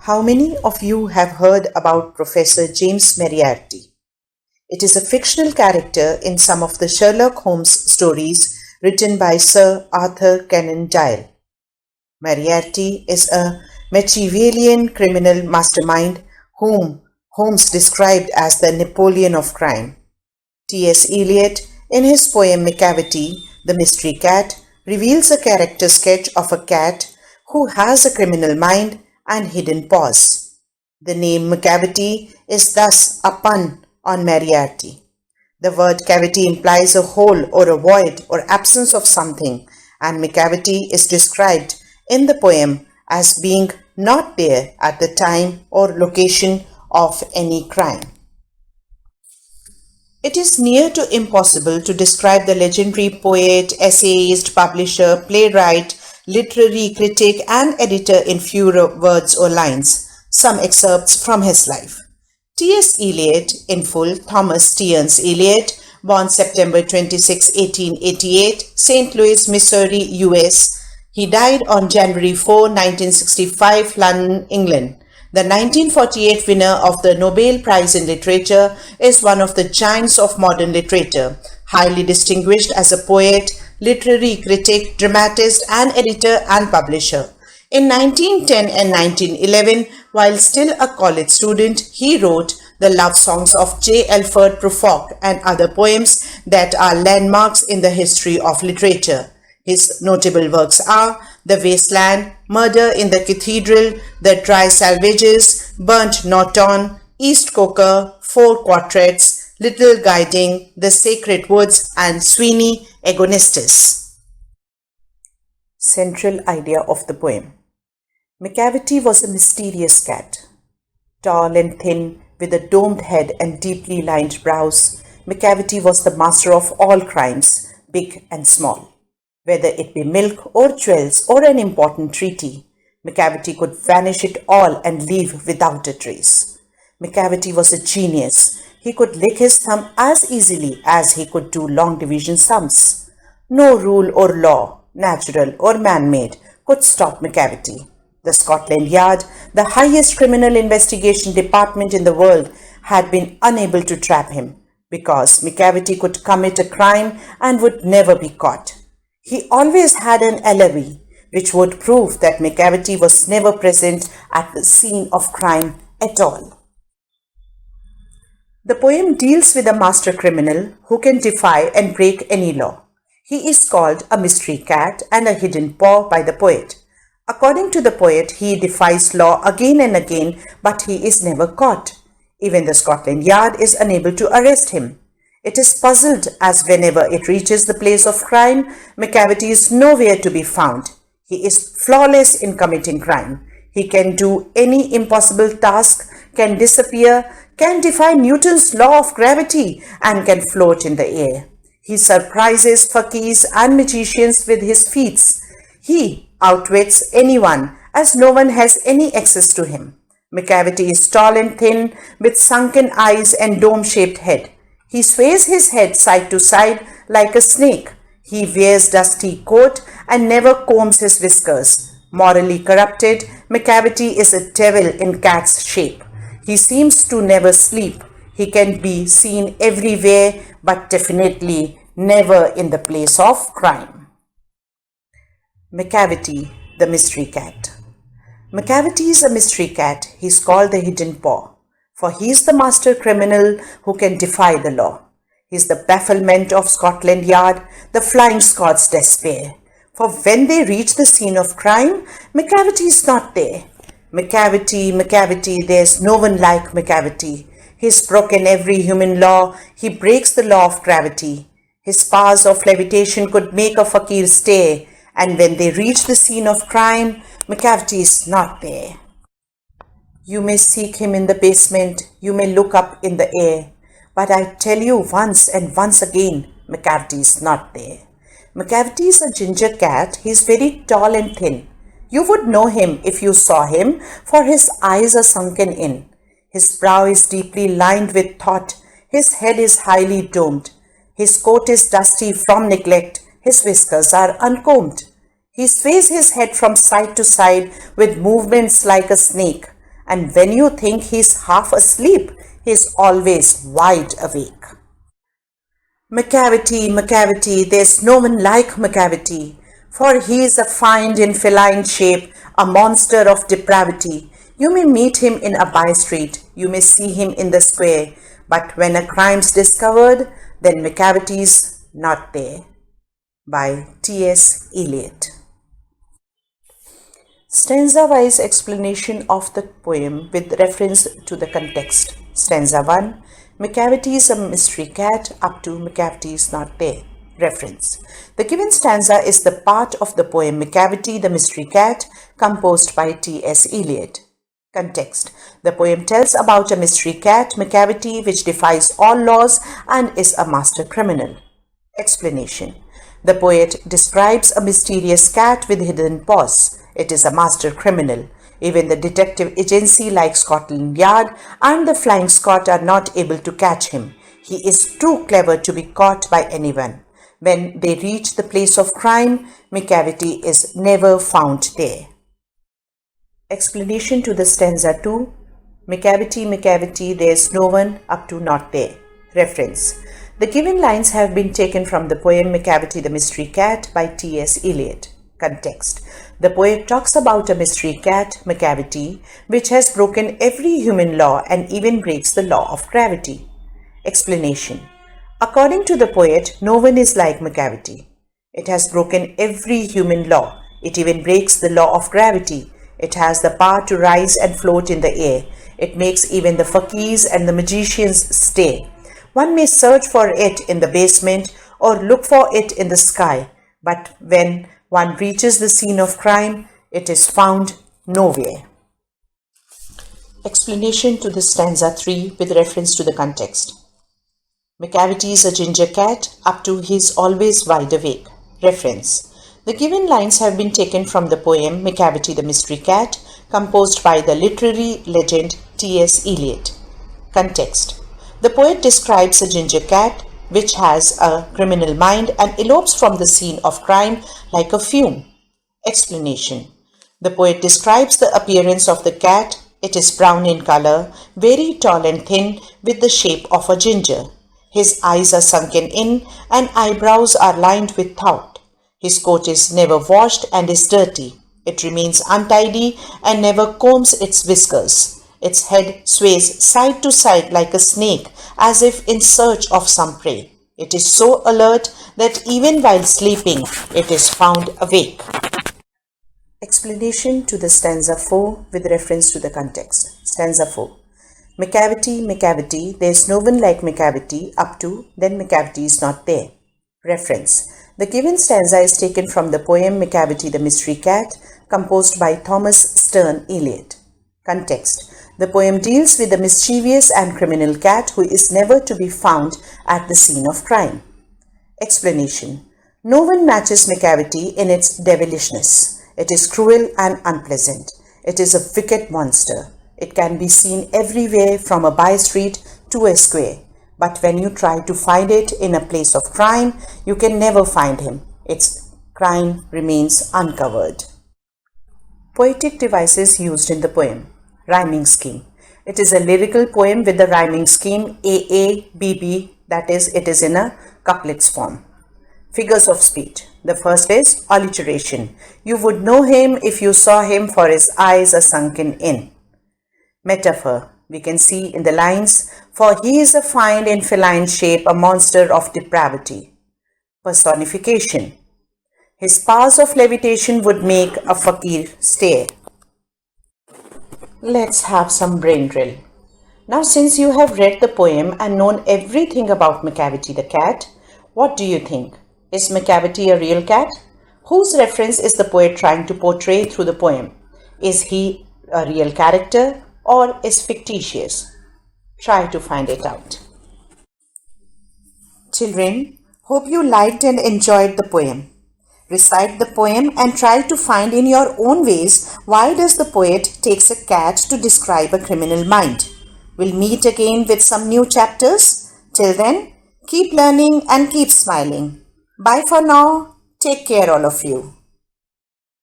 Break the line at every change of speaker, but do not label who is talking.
How many of you have heard about Professor James Moriarty? It is a fictional character in some of the Sherlock Holmes stories written by Sir Arthur Conan Doyle. Moriarty is a Machiavellian criminal mastermind whom Holmes described as the Napoleon of crime. T.S. Eliot, in his poem Macavity, the Mystery Cat, reveals a character sketch of a cat who has a criminal mind and hidden paws. The name Macavity is thus a pun on Moriarty. The word cavity implies a hole or a void or absence of something, and Macavity is described in the poem as being not there at the time or location of any crime. It is near to impossible to describe the legendary poet, essayist, publisher, playwright, literary critic and editor in fewer words or lines. Some excerpts from his life. T.S. Eliot, in full, Thomas Stearns Eliot, born September 26, 1888, St. Louis, Missouri, U.S. He died on January 4, 1965, London, England. The 1948 winner of the Nobel Prize in Literature is one of the giants of modern literature, highly distinguished as a poet, literary critic, dramatist, and editor and publisher. In 1910 and 1911, while still a college student, he wrote the love songs of J. Alfred Prufrock and other poems that are landmarks in the history of literature. His notable works are The Wasteland, Murder in the Cathedral, The Dry Salvages, Burnt Norton, East Coker, Four Quartets, Little Guiding, The Sacred Woods, and Sweeney Agonistes. Central idea of the poem. Macavity was a mysterious cat. Tall and thin, with a domed head and deeply lined brows, Macavity was the master of all crimes, big and small. Whether it be milk or jewels or an important treaty, Macavity could vanish it all and leave without a trace. Macavity was a genius. He could lick his thumb as easily as he could do long division sums. No rule or law, natural or man-made, could stop Macavity. The Scotland Yard, the highest criminal investigation department in the world, had been unable to trap him because Macavity could commit a crime and would never be caught. He always had an alibi, which would prove that Macavity was never present at the scene of crime at all. The poem deals with a master criminal who can defy and break any law. He is called a mystery cat and a hidden paw by the poet. According to the poet, he defies law again and again, but he is never caught. Even the Scotland Yard is unable to arrest him. It is puzzled as whenever it reaches the place of crime, Macavity is nowhere to be found. He is flawless in committing crime. He can do any impossible task, can disappear, can defy Newton's law of gravity, and can float in the air. He surprises fakirs and magicians with his feats. He outwits anyone, as no one has any access to him. Macavity is tall and thin, with sunken eyes and dome-shaped head. He sways his head side to side like a snake. He wears dusty coat and never combs his whiskers. Morally corrupted, Macavity is a devil in cat's shape. He seems to never sleep. He can be seen everywhere, but definitely never in the place of crime. Macavity, the mystery cat. Macavity is a mystery cat. He is called the hidden paw, for he is the master criminal who can defy the law. He is the bafflement of Scotland Yard, the Flying Scots' despair. For when they reach the scene of crime, Macavity is not there. Macavity, there is no one like Macavity. He has broken every human law. He breaks the law of gravity. His powers of levitation could make a fakir stay, and when they reach the scene of crime, Macavity is not there. You may seek him in the basement, you may look up in the air, but I tell you once and once again, Macavity is not there. Macavity is a ginger cat. He is very tall and thin. You would know him if you saw him, for his eyes are sunken in. His brow is deeply lined with thought. His head is highly domed. His coat is dusty from neglect. His whiskers are uncombed. He sways his head from side to side with movements like a snake, And when you think he's half asleep, he's always wide awake. Macavity, Macavity, there's no one like Macavity, for he is a fiend in feline shape, a monster of depravity. You may meet him in a by-street, you may see him in the square, but when a crime's discovered, then Macavity's not there. By T.S. Eliot. Stanza-wise explanation of the poem with reference to the context. Stanza 1. Macavity is a mystery cat up to Macavity is not there. Reference. The given stanza is the part of the poem Macavity the Mystery Cat, composed by T.S. Eliot. Context. The poem tells about a mystery cat, Macavity, which defies all laws and is a master criminal. Explanation. The poet describes a mysterious cat with hidden paws. It is a master criminal. Even the detective agency like Scotland Yard and the Flying Scot are not able to catch him. He is too clever to be caught by anyone. When they reach the place of crime, Macavity is never found there. Explanation to the stanza 2. Macavity, Macavity, there's no one up to not there. Reference. The given lines have been taken from the poem Macavity the Mystery Cat by T.S. Eliot. Context. The poet talks about a mystery cat, Macavity, which has broken every human law and even breaks the law of gravity. Explanation. According to the poet, no one is like Macavity. It has broken every human law. It even breaks the law of gravity. It has the power to rise and float in the air. It makes even the fakirs and the magicians stay. One may search for it in the basement or look for it in the sky, but when one reaches the scene of crime, it is found nowhere. Explanation to the stanza 3 with reference to the context. Macavity is a ginger cat up to he is always wide awake. Reference. The given lines have been taken from the poem Macavity the Mystery Cat, composed by the literary legend T.S. Eliot. Context. The poet describes a ginger cat which has a criminal mind and elopes from the scene of crime like a fume. Explanation. The poet describes the appearance of the cat. It is brown in color, very tall and thin, with the shape of a ginger. His eyes are sunken in and eyebrows are lined with thought. His coat is never washed and is dirty. It remains untidy and never combs its whiskers. Its head sways side to side like a snake, as if in search of some prey. It is so alert that even while sleeping, it is found awake. Explanation to the stanza 4 with reference to the context. Stanza 4. Macavity, Macavity, there is no one like Macavity up to, then Macavity is not there. Reference. The given stanza is taken from the poem Macavity the Mystery Cat, composed by Thomas Sterne Eliot. Context. The poem deals with a mischievous and criminal cat who is never to be found at the scene of crime. Explanation. No one matches Macavity in its devilishness. It is cruel and unpleasant. It is a wicked monster. It can be seen everywhere from a by-street to a square. But when you try to find it in a place of crime, you can never find him. Its crime remains uncovered. Poetic devices used in the poem. Rhyming scheme. It is a lyrical poem with the rhyming scheme AABB, that is, it is in a couplets form. Figures of speech. The first is alliteration. You would know him if you saw him, for his eyes are sunken in. Metaphor. We can see in the lines, for he is a fiend in feline shape, a monster of depravity. Personification. His powers of levitation would make a fakir stare. Let's have some brain drill. Now, since you have read the poem and known everything about Macavity the cat, what do you think? Is Macavity a real cat? Whose reference is the poet trying to portray through the poem? Is he a real character or is fictitious? Try to find it out. Children, hope you liked and enjoyed the poem. Recite the poem and try to find in your own ways why does the poet takes a cat to describe a criminal mind. We'll meet again with some new chapters. Till then, keep learning and keep smiling. Bye for now. Take care all of you.